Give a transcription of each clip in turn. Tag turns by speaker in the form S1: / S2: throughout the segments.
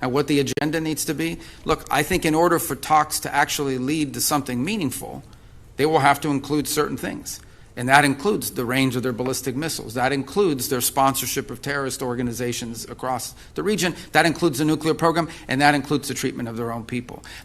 S1: and what the agenda needs to be. Look, I think in order for talks to actually lead to something meaningful, they will have to include certain things. And that includes the range of their ballistic missiles. That includes their sponsorship of terrorist organizations across the region. That includes the nuclear program. And that includes the treatment of their own people.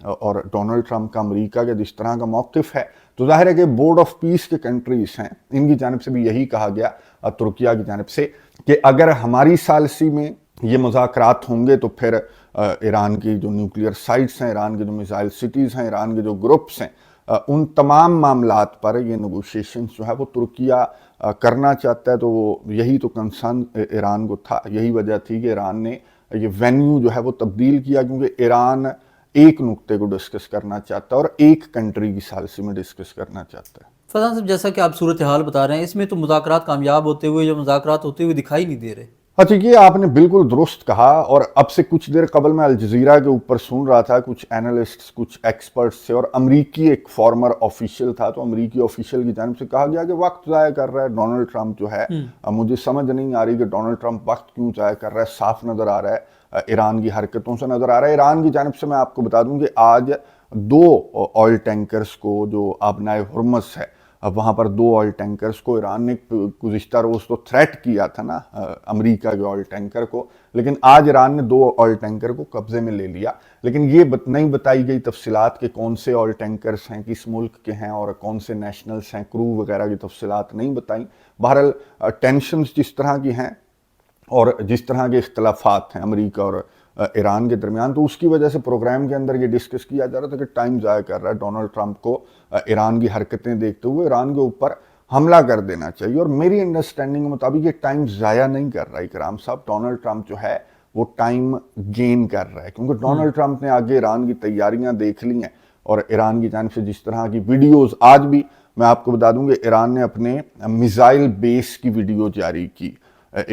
S2: اور Donald Trump کا امریکہ کا جس طرح کا موقف ہے تو ظاہر ہے کہ بورڈ آف پیس کے کنٹریز ہیں ان کی جانب سے بھی یہی کہا گیا ترکیہ کی جانب سے کہ اگر ہماری ثالثی میں یہ مذاکرات ہوں گے تو پھر ایران کی جو نیوکلیئر سائٹس ہیں، ایران کے جو میزائل سٹیز ہیں، ایران کے جو گروپس ہیں، ان تمام معاملات پر یہ نیگوشیشنز جو ہے وہ ترکیہ کرنا چاہتا ہے. تو وہ یہی تو کنسرن ایران کو تھا، یہی وجہ تھی کہ ایران نے یہ وینیو جو ہے وہ تبدیل کیا، کیونکہ ایران ایک نقطے کو ڈسکس کرنا چاہتا ہے اور ایک کنٹری کی ثالثی میں ڈسکس کرنا چاہتا ہے.
S3: فیضان صاحب، جیسا کہ آپ صورتحال بتا رہے ہیں، اس میں تو مذاکرات کامیاب ہوتے ہوئے جو مذاکرات ہوتے ہوئے دکھائی نہیں دے رہے.
S2: اچھا، یہ آپ نے بالکل درست کہا. اور اب سے کچھ دیر قبل میں الجزیرہ کے اوپر سن رہا تھا، کچھ اینالسٹس، کچھ ایکسپرٹس تھے اور امریکی ایک فارمر آفیشل تھا. تو امریکی آفیشل کی جانب سے کہا گیا کہ وقت ضائع کر رہا ہے ڈونلڈ ٹرمپ جو ہے. مجھے سمجھ نہیں آ رہی کہ ڈونلڈ ٹرمپ وقت کیوں ضائع کر رہا ہے. صاف نظر آ رہا ہے، ایران کی حرکتوں سے نظر آ رہا ہے. ایران کی جانب سے میں آپ کو بتا دوں کہ آج 2 آئل ٹینکرز کو، جو آبنائے ہرمز ہے وہاں پر 2 آئل ٹینکرز کو ایران نے گزشتہ روز تو تھریٹ کیا تھا نا امریکہ کے آئل ٹینکر کو، لیکن آج ایران نے 2 آئل ٹینکر کو قبضے میں لے لیا. لیکن یہ نہیں بتائی گئی تفصیلات کہ کون سے آئل ٹینکرز ہیں، کس ملک کے ہیں اور کون سے نیشنلز ہیں، کرو وغیرہ کی تفصیلات نہیں بتائیں. بہرحال ٹینشنز جس طرح کی ہیں اور جس طرح کے اختلافات ہیں امریکہ اور ایران کے درمیان، تو اس کی وجہ سے پروگرام کے اندر یہ ڈسکس کیا جا رہا تھا کہ ٹائم ضائع کر رہا ہے ڈونلڈ ٹرمپ کو ایران کی حرکتیں دیکھتے ہوئے ایران کے اوپر حملہ کر دینا چاہیے. اور میری انڈرسٹینڈنگ کے مطابق یہ ٹائم ضائع نہیں کر رہا اکرام صاحب. ڈونلڈ ٹرمپ جو ہے وہ ٹائم گین کر رہا ہے، کیونکہ ڈونلڈ ٹرمپ نے آگے ایران کی تیاریاں دیکھ لی ہیں اور ایران کی جانب سے جس طرح کی ویڈیوز، آج بھی میں آپ کو بتا دوں کہ ایران نے اپنے میزائل بیس کی ویڈیو جاری کی.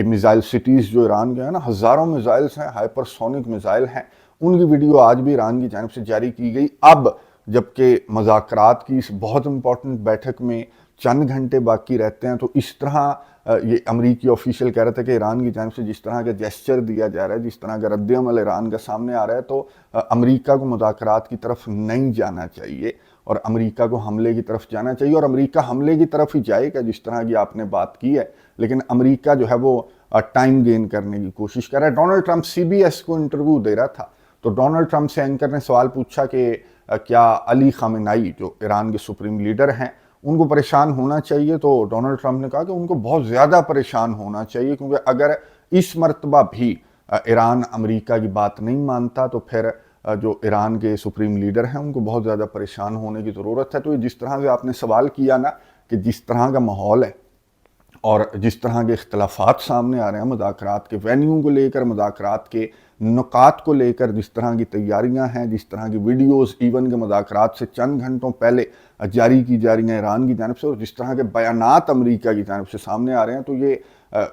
S2: میزائل سٹیز جو ایران کے ہیں نا، ہزاروں میزائلز ہیں، ہائپر سونک میزائل ہیں، ان کی ویڈیو آج بھی ایران کی جانب سے جاری کی گئی. اب جبکہ مذاکرات کی اس بہت امپورٹنٹ بیٹھک میں چند گھنٹے باقی رہتے ہیں، تو اس طرح یہ امریکی آفیشیل کہہ رہا تھا کہ ایران کی جانب سے جس طرح کا جیسچر دیا جا رہا ہے، جس طرح کا رد عمل ایران کا سامنے آ رہا ہے، تو امریکہ کو مذاکرات کی طرف نہیں جانا چاہیے اور امریکہ کو حملے کی طرف جانا چاہیے. اور امریکہ حملے کی طرف ہی جائے گا جس طرح کی آپ نے بات کی ہے، لیکن امریکہ جو ہے وہ ٹائم گین کرنے کی کوشش کر رہا ہے. ڈونلڈ ٹرمپ سی بی ایس کو انٹرویو دے رہا تھا تو ڈونلڈ ٹرمپ سے اینکر نے سوال پوچھا کہ کیا علی خامنائی جو ایران کے سپریم لیڈر ہیں ان کو پریشان ہونا چاہیے. تو ڈونلڈ ٹرمپ نے کہا کہ ان کو بہت زیادہ پریشان ہونا چاہیے، کیونکہ اگر اس مرتبہ بھی ایران امریکہ کی بات نہیں مانتا تو پھر جو ایران کے سپریم لیڈر ہیں ان کو بہت زیادہ پریشان ہونے کی ضرورت ہے. تو جس طرح سے آپ نے سوال کیا نا کہ جس طرح کا ماحول ہے اور جس طرح کے اختلافات سامنے آ رہے ہیں مذاکرات کے وینیو کو لے کر، مذاکرات کے نکات کو لے کر، جس طرح کی تیاریاں ہیں، جس طرح کی ویڈیوز ایون کے مذاکرات سے چند گھنٹوں پہلے جاری کی جا رہی ہیں ایران کی جانب سے، اور جس طرح کے بیانات امریکہ کی جانب سے سامنے آ رہے ہیں، تو یہ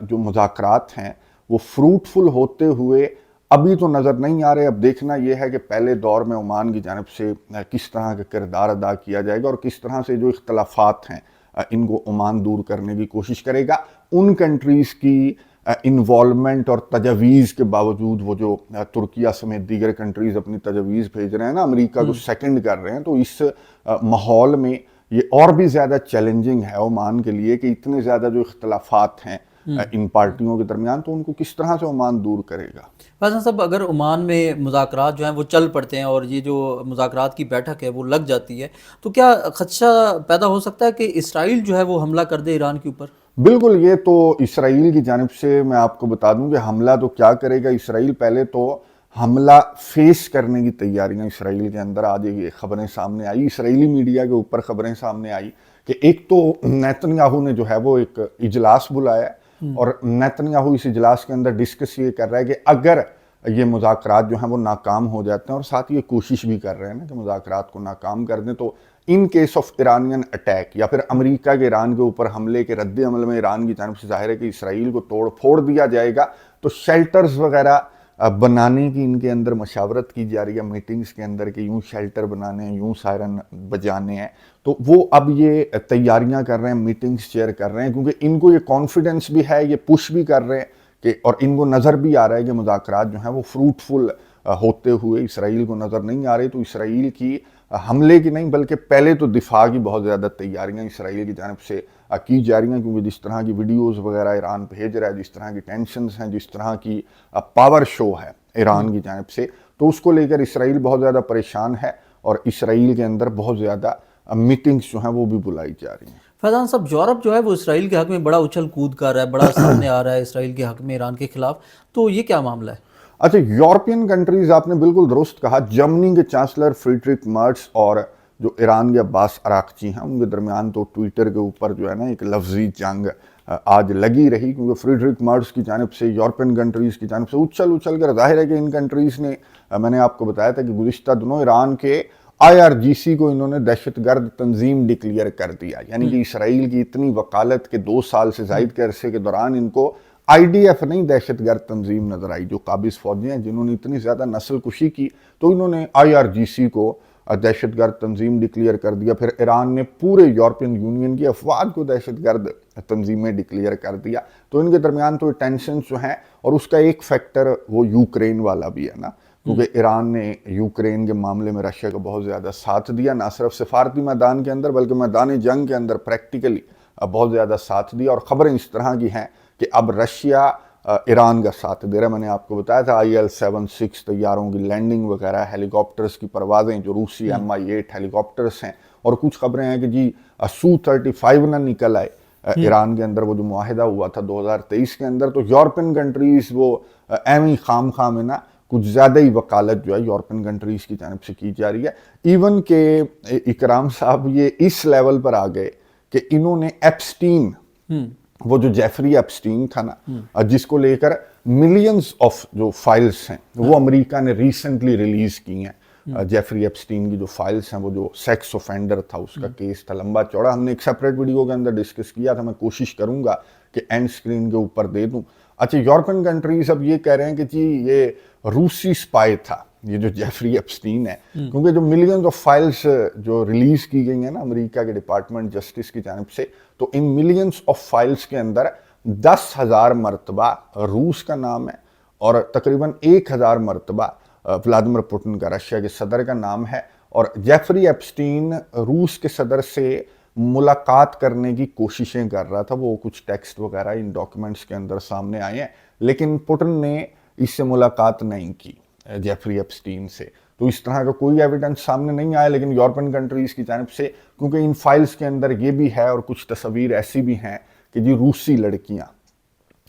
S2: جو مذاکرات ہیں وہ فروٹفل ہوتے ہوئے ابھی تو نظر نہیں آ رہے. اب دیکھنا یہ ہے کہ پہلے دور میں عمان کی جانب سے کس طرح کا کردار ادا کیا جائے گا اور کس طرح سے جو اختلافات ہیں ان کو عمان دور کرنے کی کوشش کرے گا. ان کنٹریز کی انوالومنٹ اور تجاویز کے باوجود وہ جو ترکیہ سمیت دیگر کنٹریز اپنی تجاویز بھیج رہے ہیں نا، امریکہ کو سیکنڈ کر رہے ہیں، تو اس ماحول میں یہ اور بھی زیادہ چیلنجنگ ہے عمان کے لیے کہ اتنے زیادہ جو اختلافات ہیں ان پارٹیوں کے درمیان، تو ان کو کس طرح سے عمان دور کرے گا.
S3: فیضان صاحب، اگر عمان میں مذاکرات جو ہیں وہ چل پڑتے ہیں اور یہ جو مذاکرات کی بیٹھک ہے وہ لگ جاتی ہے، تو کیا خدشہ پیدا ہو سکتا ہے کہ اسرائیل جو ہے وہ حملہ کر دے ایران کے اوپر؟
S2: بالکل. یہ تو اسرائیل کی جانب سے میں آپ کو بتا دوں کہ حملہ تو کیا کرے گا اسرائیل، پہلے تو حملہ فیس کرنے کی تیاریاں اسرائیل کے اندر. آج یہ خبریں سامنے آئی، اسرائیلی میڈیا کے اوپر خبریں سامنے آئی کہ ایک تو نیتن یاہو نے جو ہے وہ ایک اجلاس بلایا ہے اور نیتن یاہو اس اجلاس کے اندر ڈسکس یہ کر رہا ہے کہ اگر یہ مذاکرات جو ہیں وہ ناکام ہو جاتے ہیں، اور ساتھ یہ کوشش بھی کر رہے ہیں نا کہ مذاکرات کو ناکام کر دیں، تو in case of Iranian attack یا پھر امریکہ کے ایران کے اوپر حملے کے رد عمل میں ایران کی جانب سے ظاہر ہے کہ اسرائیل کو توڑ پھوڑ دیا جائے گا، تو شیلٹرز وغیرہ بنانے کی ان کے اندر مشاورت کی جا رہی ہے میٹنگز کے اندر کہ یوں شیلٹر بنانے ہیں، یوں سائرن بجانے ہیں. تو وہ اب یہ تیاریاں کر رہے ہیں، میٹنگز چیئر کر رہے ہیں، کیونکہ ان کو یہ کانفیڈنس بھی ہے، یہ پش بھی کر رہے ہیں کہ، اور ان کو نظر بھی آ رہا ہے کہ مذاکرات جو ہیں وہ فروٹفل ہوتے ہوئے اسرائیل کو نظر نہیں آ رہی. تو اسرائیل کی حملے کی نہیں بلکہ پہلے تو دفاع کی بہت زیادہ تیاریاں اسرائیل کی جانب سے کی جا رہی ہیں، کیونکہ جس طرح کی ویڈیوز وغیرہ ایران بھیج رہا ہے، جس طرح کی ٹینشنز ہیں، جس طرح کی پاور شو ہے ایران کی جانب سے، تو اس کو لے کر اسرائیل بہت زیادہ پریشان ہے اور اسرائیل کے اندر بہت زیادہ میٹنگز جو ہیں وہ بھی بلائی جا رہی ہیں۔
S3: فیضان صاحب، یورپ جو ہے وہ اسرائیل کے حق میں بڑا اچھل کود کر رہا ہے، بڑا سامنے آ رہا ہے اسرائیل کے حق میں ایران کے خلاف، تو یہ کیا معاملہ ہے؟
S2: اچھا، یورپین کنٹریز، آپ نے بالکل درست کہا، جرمنی کے چانسلر فریڈرک مرز اور جو ایران کے عباس عراقچی ہیں ان کے درمیان تو ٹویٹر کے اوپر جو ہے نا ایک لفظی جنگ آج لگی رہی، کیونکہ فریڈرک مرز کی جانب سے یورپین کنٹریز کی جانب سے اچھل کر ظاہر ہے کہ ان کنٹریز نے، میں نے آپ کو بتایا تھا کہ گزشتہ دنوں ایران کے IRGC کو انہوں نے دہشت گرد تنظیم ڈکلیئر کر دیا، یعنی کہ اسرائیل کی اتنی وکالت کے 2 سال سے زائد کے عرصے کے دوران ان کو IDF نہیں دہشت گرد تنظیم نظر آئی، جو قابض فوجی ہیں جنہوں نے اتنی زیادہ نسل کشی کی، تو انہوں نے IRGC کو دہشت گرد تنظیم ڈکلیئر کر دیا۔ پھر ایران نے پورے یورپین یونین کی افواج کو دہشت گرد تنظیمیں ڈکلیئر کر دیا۔ تو ان کے درمیان تو ٹینشنز جو ہیں، اور اس کا ایک فیکٹر وہ یوکرین والا بھی ہے نا، کیونکہ ایران نے یوکرین کے معاملے میں رشیا کا بہت زیادہ ساتھ دیا، نہ صرف سفارتی میدان کے اندر بلکہ میدان جنگ کے اندر پریکٹیکلی بہت زیادہ ساتھ دیا، اور خبریں اس طرح کی ہیں کہ اب رشیا ایران کا ساتھ دے رہا ہے۔ میں نے آپ کو بتایا تھا IL-76 طیاروں کی لینڈنگ وغیرہ، ہیلی کاپٹرز کی پروازیں جو روسی Mi-8 ہیلی کاپٹرز ہیں، اور کچھ خبریں ہیں کہ جی Su-35 نہ نکل آئے ایران کے اندر، وہ جو معاہدہ ہوا تھا 2023 کے اندر۔ تو یورپین کنٹریز وہ ایویں خام میں نا کچھ زیادہ ہی وکالت جو ہے یورپین کنٹریز کی جانب سے کی جا رہی ہے، ایون کہ اکرام صاحب یہ اس لیول پر آ گئے کہ انہوں نے ایپسٹین، وہ جو جیفری ایپسٹین تھا نا، جس کو لے کر ملینز آف جو فائلز ہیں وہ امریکہ نے ریسنٹلی ریلیز کی ہیں۔ جیفری ایپسٹین کی جو فائلز ہیں، وہ جو سیکس اوفینڈر تھا، اس کا کیس تھا لمبا چوڑا، ہم نے ایک سیپریٹ ویڈیو کے اندر ڈسکس کیا تھا، میں کوشش کروں گا کہ اینڈ سکرین کے اوپر دے دوں۔ اچھا، یورپین کنٹریز اب یہ کہہ رہے ہیں کہ جی یہ روسی سپائی تھا، یہ جو جیفری ایپسٹین ہے، کیونکہ جو ملینز آف فائلز جو ریلیز کی گئی ہیں نا امریکہ کے ڈپارٹمنٹ جسٹس کی جانب سے، تو ان ملینز آف فائلز کے اندر 10,000 مرتبہ روس کا نام ہے، اور تقریباً 1,000 مرتبہ ولادیمیر پوٹن کا، رشیا کے صدر کا نام ہے۔ اور جیفری ایپسٹین روس کے صدر سے ملاقات کرنے کی کوششیں کر رہا تھا، وہ کچھ ٹیکسٹ وغیرہ ان ڈاکیومنٹس کے اندر سامنے آئے ہیں، لیکن پوٹن نے اس سے ملاقات نہیں کی جیفری ایپسٹین سے۔ تو اس طرح کا کوئی ایویڈنس سامنے نہیں آیا، لیکن یورپین کنٹریز کی جانب سے، کیونکہ ان فائلز کے اندر یہ بھی ہے اور کچھ تصاویر ایسی بھی ہیں کہ جی روسی لڑکیاں،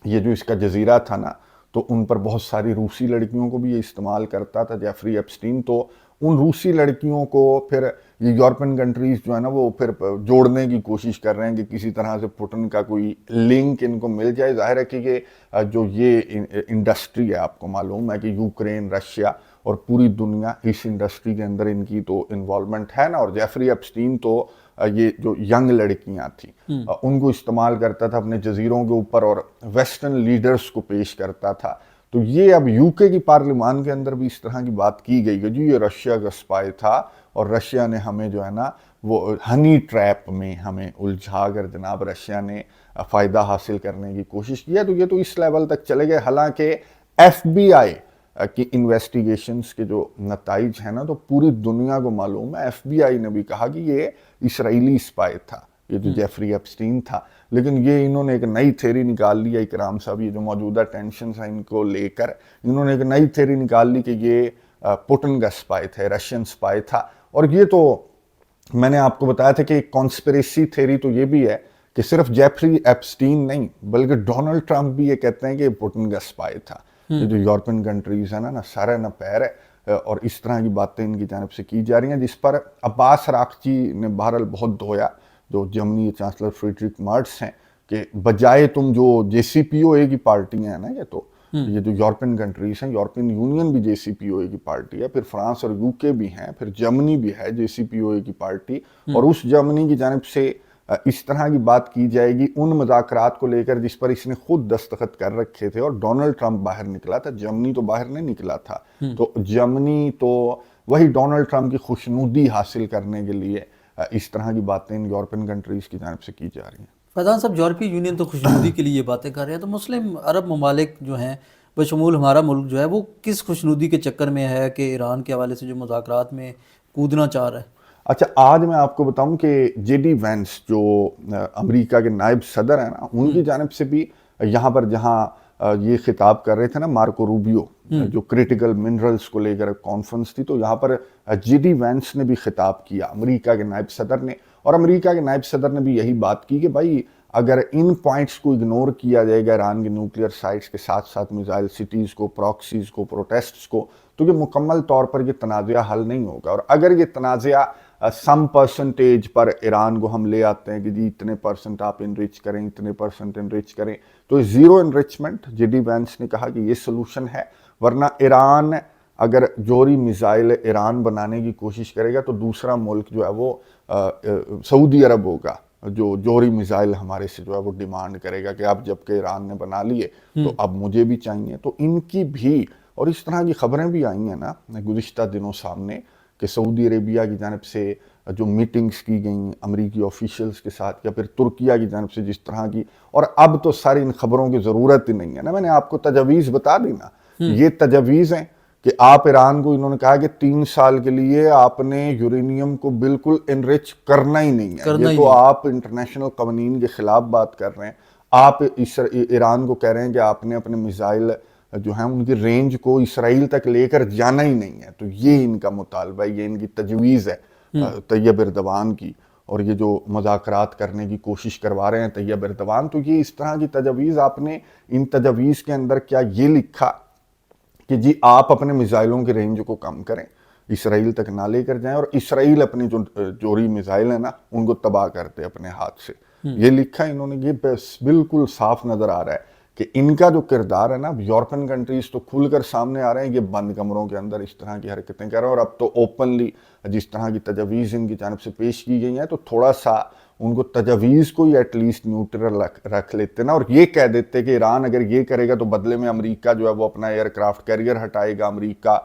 S2: یہ جو اس کا جزیرہ تھا نا، تو ان پر بہت ساری روسی لڑکیوں کو بھی یہ استعمال کرتا تھا جیفری ایپسٹین۔ تو ان روسی لڑکیوں کو پھر یہ یورپین کنٹریز جو ہے نا وہ پھر جوڑنے کی کوشش کر رہے ہیں کہ کسی طرح سے پوٹن کا کوئی لنک ان کو مل جائے۔ ظاہر ہے کہ یہ جو یہ انڈسٹری ہے، آپ کو معلوم ہے کہ یوکرین، رشیا اور پوری دنیا اس انڈسٹری کے اندر ان کی تو انوالومنٹ ہے نا، اور جیفری ایپسٹین تو یہ جو ینگ لڑکیاں تھیں ان کو استعمال کرتا تھا اپنے جزیروں کے اوپر، اور ویسٹرن لیڈرز کو پیش کرتا تھا۔ تو یہ اب UK کی پارلیمان کے اندر بھی اس طرح کی بات کی گئی کہ جی یہ رشیا کا سپائی تھا، اور رشیا نے ہمیں جو ہے نا وہ ہنی ٹریپ میں ہمیں الجھا کر جناب رشیا نے فائدہ حاصل کرنے کی کوشش کی ہے۔ تو یہ تو اس لیول تک چلے گئے، حالانکہ FBI کی انویسٹیگیشنز کے جو نتائج ہیں نا، تو پوری دنیا کو معلوم ہے، FBI نے بھی کہا کہ یہ اسرائیلی سپائی تھا، یہ جو جیفری ایپسٹین تھا۔ لیکن یہ انہوں نے ایک نئی تھیوری نکال لی ہے، اکرام صاحب، یہ جو موجودہ ٹینشنز ہیں ان کو لے کر انہوں نے ایک نئی تھیوری نکال لی کہ یہ پوٹن کا سپائی تھا، رشین سپائی تھا۔ اور یہ تو میں نے آپ کو بتایا تھا کہ ایک کانسپریسی تھیوری تو یہ بھی ہے کہ صرف جیفری ایپسٹین نہیں بلکہ ڈونلڈ ٹرمپ بھی یہ کہتے ہیں کہ پوٹن کا سپائی تھا۔ یہ جو یورپین کنٹریز ہیں نا سر ہے نہ پیر ہے، اور اس طرح کی باتیں ان کی جانب سے کی جا رہی ہیں، جس پر عباس عراقچی نے بہرحال بہت دھویا، جو جرمنی چانسلر فریڈرک مرز ہیں، کہ بجائے تم جو JCPOA کی پارٹی ہیں نا، یہ جو یورپین کنٹریز ہیں، یورپین یونین بھی JCPOA کی پارٹی ہے، پھر فرانس اور UK بھی ہیں، پھر جرمنی بھی ہے JCPOA کی پارٹی، اور اس جرمنی کی جانب سے اس طرح کی بات کی جائے گی ان مذاکرات کو لے کر جس پر اس نے خود دستخط کر رکھے تھے، اور ڈونلڈ ٹرمپ باہر نکلا تھا، جرمنی تو باہر نہیں نکلا تھا۔ تو جرمنی تو وہی ڈونلڈ ٹرمپ کی خوشنودی حاصل کرنے کے لیے اس طرح کی باتیں یورپین کنٹریز کی جانب سے کی جا رہی ہیں۔
S3: فیضان صاحب، یورپی یونین تو خوشنودی کے لیے یہ باتیں کر رہے ہیں، تو مسلم عرب ممالک جو ہیں بشمول ہمارا ملک جو ہے وہ کس خوشنودی کے چکر میں ہے کہ ایران کے حوالے سے جو مذاکرات میں کودنا چاہ رہا ہے؟
S2: اچھا، آج میں آپ کو بتاؤں کہ JD وینس جو امریکہ کے نائب صدر ہیں نا، ان کی جانب سے بھی یہاں پر جہاں یہ خطاب کر رہے تھے نا مارکو روبیو، جو کریٹیکل منرلز کو لے کر کانفرنس تھی، تو یہاں پر جے ڈی وینس نے بھی خطاب کیا، امریکہ کے نائب صدر نے، اور امریکہ کے نائب صدر نے بھی یہی بات کی کہ بھائی اگر ان پوائنٹس کو اگنور کیا جائے گا، ایران کے نیوکلیئر سائٹس کے ساتھ ساتھ میزائل سٹیز کو، پراکسیز کو، پروٹیسٹس کو، تو یہ مکمل طور پر یہ تنازعہ حل نہیں ہوگا. اور اگر یہ تنازعہ سم پرسنٹیج پر ایران کو ہم لے آتے ہیں کہ جی اتنے پرسنٹ آپ انریچ کریں، اتنے پرسنٹ انریچ کریں، تو zero enrichment, J D Vance نے کہا کہ یہ سلوشن ہے. ورنہ ایران اگر جوہری میزائل ایران بنانے کی کوشش کرے گا تو دوسرا ملک جو ہے وہ سعودی عرب ہوگا جو جوہری میزائل ہمارے سے جو ہے وہ ڈیمانڈ کرے گا کہ اب جب کہ ایران نے بنا لیے تو اب مجھے بھی چاہیے. تو ان کی بھی، اور اس طرح کی خبریں بھی آئی ہیں نا گزشتہ دنوں سامنے کہ سعودی عربیہ کی جانب سے جو میٹنگز کی گئیں امریکی آفیشلز کے ساتھ، یا پھر ترکیہ کی جانب سے جس طرح کی، اور اب تو ساری ان خبروں کی ضرورت ہی نہیں ہے نا. میں نے آپ کو تجاویز بتا دی نا، یہ تجاویز ہیں کہ آپ ایران کو، انہوں نے کہا کہ 3 سال کے لیے آپ نے یورینیم کو بالکل انرچ کرنا ہی نہیں ہے. یہ تو آپ انٹرنیشنل قوانین کے خلاف بات کر رہے ہیں. آپ ایران کو کہہ رہے ہیں کہ آپ نے اپنے میزائل جو ہیں ان کی رینج کو اسرائیل تک لے کر جانا ہی نہیں ہے. تو یہ ان کا مطالبہ ہے، یہ ان کی تجویز ہے طیب اردوان کی، اور یہ جو مذاکرات کرنے کی کوشش کروا رہے ہیں طیب اردوان، تو یہ اس طرح کی تجویز. آپ نے ان تجویز کے اندر کیا یہ لکھا کہ جی آپ اپنے میزائلوں کی رینج کو کم کریں، اسرائیل تک نہ لے کر جائیں، اور اسرائیل اپنے جو جوہری میزائل ہیں نا ان کو تباہ کرتے اپنے ہاتھ سے. یہ لکھا انہوں نے. یہ بالکل صاف نظر آ رہا ہے کہ ان کا جو کردار ہے نا، یورپین کنٹریز تو کھل کر سامنے آ رہے ہیں، یہ بند کمروں کے اندر اس طرح کی حرکتیں کر رہے ہیں. اور اب تو اوپنلی جس طرح کی تجاویز ان کی جانب سے پیش کی گئی ہیں، تو تھوڑا سا ان کو تجاویز کو ہی ایٹ لیسٹ نیوٹرل رکھ لیتے نا، اور یہ کہہ دیتے کہ ایران اگر یہ کرے گا تو بدلے میں امریکہ جو ہے وہ اپنا ایئر کرافٹ کیریئر ہٹائے گا، امریکہ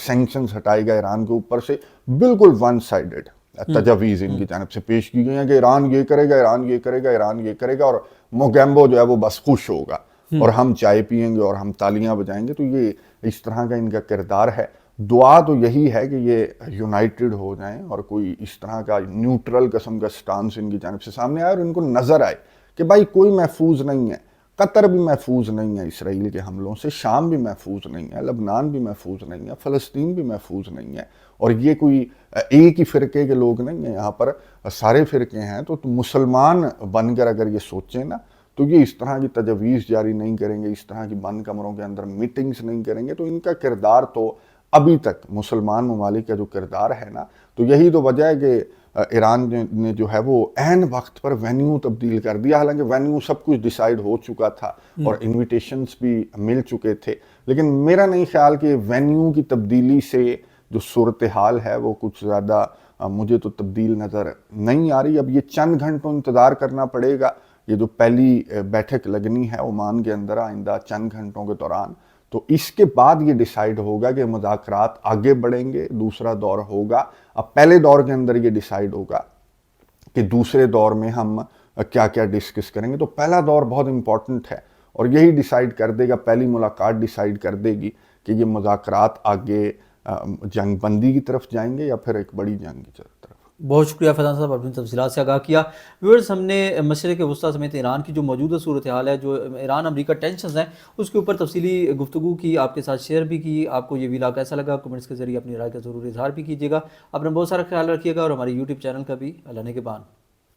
S2: سینکشنز ہٹائے گا ایران کے اوپر سے. بالکل ون سائیڈڈ تجاویز ان کی جانب سے پیش کی گئی ہیں کہ ایران یہ کرے گا، ایران یہ کرے گا، ایران یہ کرے گا، اور موگیمبو جو ہے وہ بس خوش ہوگا اور ہم چائے پیئیں گے اور ہم تالیاں بجائیں گے. تو یہ اس طرح کا ان کا کردار ہے. دعا تو یہی ہے کہ یہ یونائٹڈ ہو جائیں اور کوئی اس طرح کا نیوٹرل قسم کا سٹانس ان کی جانب سے سامنے آئے، اور ان کو نظر آئے کہ بھائی کوئی محفوظ نہیں ہے، قطر بھی محفوظ نہیں ہے اسرائیل کے حملوں سے، شام بھی محفوظ نہیں ہے، لبنان بھی محفوظ نہیں ہے، فلسطین بھی محفوظ نہیں ہے. اور یہ کوئی ایک ہی فرقے کے لوگ نہیں ہیں، یہاں پر سارے فرقے ہیں. تو مسلمان بن کر اگر یہ سوچیں نا تو یہ اس طرح کی تجاویز جاری نہیں کریں گے، اس طرح کی بند کمروں کے اندر میٹنگز نہیں کریں گے. تو ان کا کردار تو ابھی تک مسلمان ممالک کا جو کردار ہے نا، تو یہی تو وجہ ہے کہ ایران نے جو ہے وہ عین وقت پر وینیو تبدیل کر دیا. حالانکہ وینیو سب کچھ ڈیسائیڈ ہو چکا تھا اور انویٹیشنز بھی مل چکے تھے، لیکن میرا نہیں خیال کہ وینیو کی تبدیلی سے جو صورتحال ہے وہ کچھ زیادہ مجھے تو تبدیل نظر نہیں آ رہی. اب یہ چند گھنٹوں انتظار کرنا پڑے گا. یہ جو پہلی بیٹھک لگنی ہے عمان کے اندر آئندہ چند گھنٹوں کے دوران، تو اس کے بعد یہ ڈیسائیڈ ہوگا کہ مذاکرات آگے بڑھیں گے، دوسرا دور ہوگا. اب پہلے دور کے اندر یہ ڈیسائیڈ ہوگا کہ دوسرے دور میں ہم کیا کیا ڈسکس کریں گے. تو پہلا دور بہت امپورٹنٹ ہے اور یہی ڈیسائیڈ کر دے گا، پہلی ملاقات ڈیسائیڈ کر دے گی کہ یہ مذاکرات آگے جنگ بندی کی طرف جائیں گے یا پھر ایک بڑی جنگ کی طرف.
S3: بہت شکریہ فیضان صاحب، اپنی تفصیلات سے آگاہ کیا. ویورز، ہم نے مشرق وسطیٰ سمیت ایران کی جو موجودہ صورتحال ہے، جو ایران امریکہ ٹینشنز ہیں، اس کے اوپر تفصیلی گفتگو کی، آپ کے ساتھ شیئر بھی کی. آپ کو یہ ویلاگ کیسا لگا کمنٹس کے ذریعے اپنی رائے کا ضرور اظہار بھی کیجیے گا. اپنا بہت سارا خیال رکھیے گا اور ہمارے یوٹیوب چینل کا بھی اللہ نگہبان.